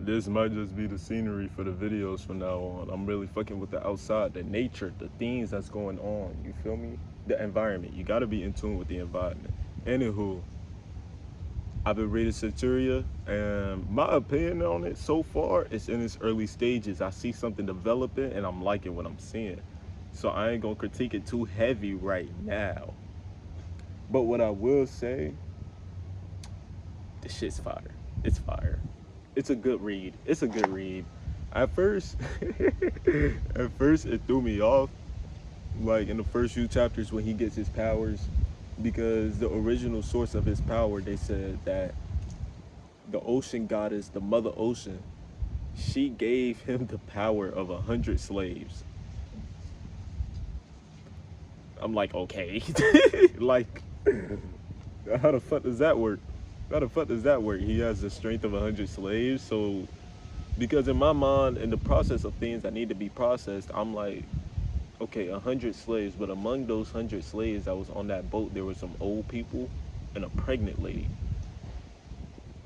This might just be the scenery for the videos from now on. I'm really fucking with the outside, the nature, the things that's going on. You feel me? The environment. You gotta be in tune with the environment. Anywho, I've been reading Centuria, and my opinion on it so far is in its early stages. I see something developing, and I'm liking what I'm seeing. So I ain't gonna critique it too heavy right now. But what I will say, the shit's fire. It's fire. It's a good read. It's a good read. At first, at first it threw me off, like in the first few chapters when he gets his powers, because the original source of his power, they said that the ocean goddess, the mother ocean, she gave him the power of 100 slaves. I'm like, okay, like, how the fuck does that work? How the fuck does that work? He has the strength of 100 slaves, so because in my mind, in the process of things that need to be processed, I'm like, okay, 100 slaves, but among those 100 slaves that was on that boat, there were some old people and a pregnant lady.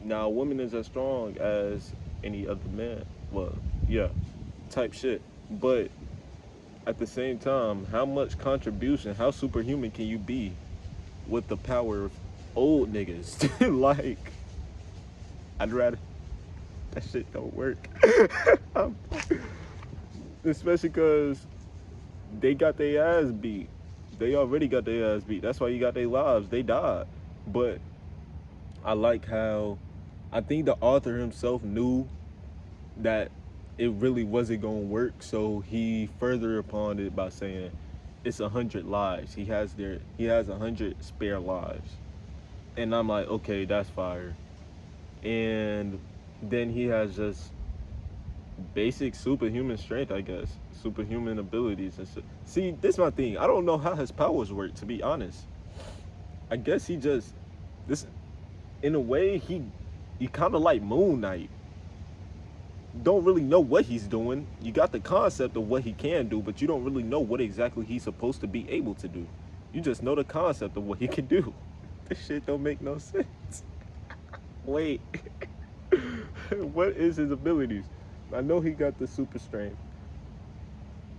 Now, a woman is as strong as any other man. Well, yeah, type shit. But at the same time, how much contribution, how superhuman can you be with the power of old niggas? Like, I'd rather that shit don't work. Especially because they got their ass beat. They already got their ass beat. That's why you got their lives. They died. But I like how I think the author himself knew that it really wasn't gonna work, so he further upon it by saying it's 100 lives. He has 100 spare lives. And I'm like, okay, that's fire. And then he has just basic superhuman strength, I guess. Superhuman abilities and shit. See, this is my thing. I don't know how his powers work, to be honest. I guess he just this in a way he kinda like Moon Knight. Don't really know what he's doing. You got the concept of what he can do, but you don't really know what exactly he's supposed to be able to do. You just know the concept of what he can do. This shit don't make no sense. Wait. What is his abilities? I know he got the super strength.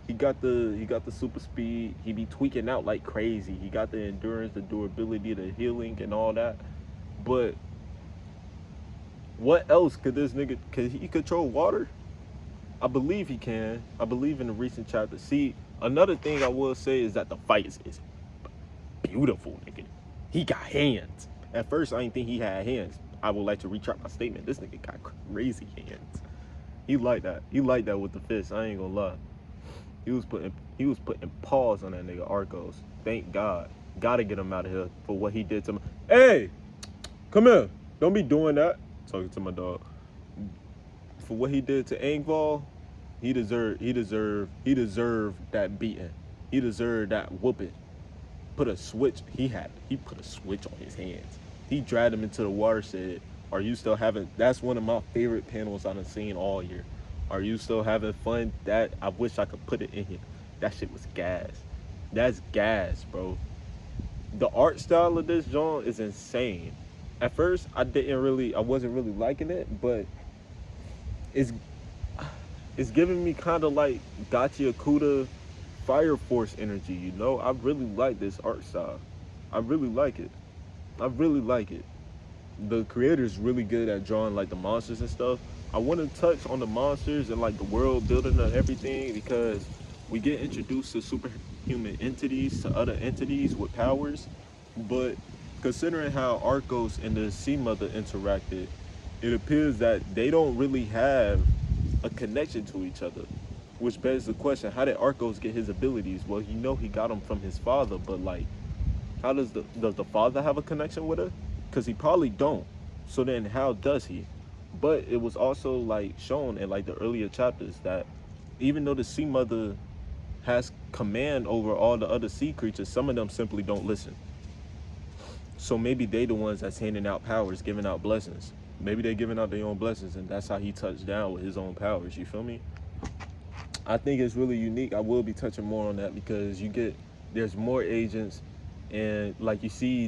He got the super speed. He be tweaking out like crazy. He got the endurance, the durability, the healing, and all that. But what else could this nigga? Can he control water? I believe he can. I believe in the recent chapter. See, another thing I will say is that the fight is beautiful, nigga. He got hands. At first, I didn't think he had hands. I would like to retract my statement. This nigga got crazy hands. He like that. He like that with the fist. I ain't gonna lie. He was putting paws on that nigga Arcos. Thank God. Gotta get him out of here for what he did to me. Hey, come here. Don't be doing that. Talking to my dog. For what he did to Angval, he deserved that beating. He deserved that whooping. He put a switch on his hands. He dragged him into the water, said, "Are you still having?" That's one of my favorite panels I've seen all year. Are you still having fun? That I wish I could put it in here. That shit was gas. That's gas, bro. The art style of this joint is insane. At first, I wasn't really liking it, but it's giving me kind of like Gotcha Akuda Fire Force energy, you know? I really like this art style. I really like it. I really like it. The creator's really good at drawing like the monsters and stuff. I want to touch on the monsters and like the world building and everything, because we get introduced to superhuman entities, to other entities with powers, but considering how Arcos and the Sea Mother interacted, it appears that they don't really have a connection to each other, which begs the question: how did Arcos get his abilities? Well, he got them from his father, but like, how does the father have a connection with her? Because he probably don't. So then how does he? But it was also like shown in like the earlier chapters that even though the Sea Mother has command over all the other sea creatures, some of them simply don't listen. So maybe they the ones that's handing out powers, giving out blessings. Maybe they're giving out their own blessings, and that's how he touched down with his own powers. You feel me? I think it's really unique. I will be touching more on that because there's more agents, and like you see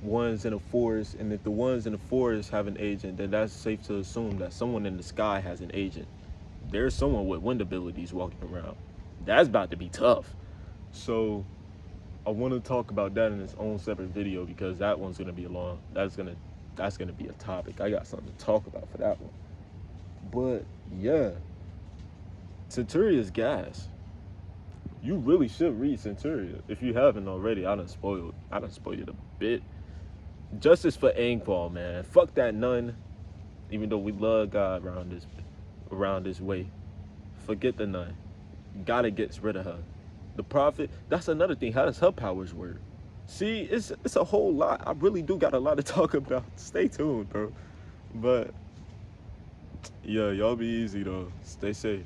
ones in the forest, and if the ones in the forest have an agent, then that's safe to assume that someone in the sky has an agent. There's someone with wind abilities walking around. That's about to be tough. So I want to talk about that in its own separate video because that one's gonna be long. That's gonna be a topic. I got something to talk about for that one. But yeah, Centuria's gas. You really should read Centuria if you haven't already. I done spoiled it a bit. Justice for Angfall, man. Fuck that nun. Even though we love God around this way, forget the nun. Gotta get rid of her. The prophet. That's another thing. How does her powers work? See, it's a whole lot. I really do got a lot to talk about. Stay tuned, bro. But yeah, y'all be easy though. Stay safe.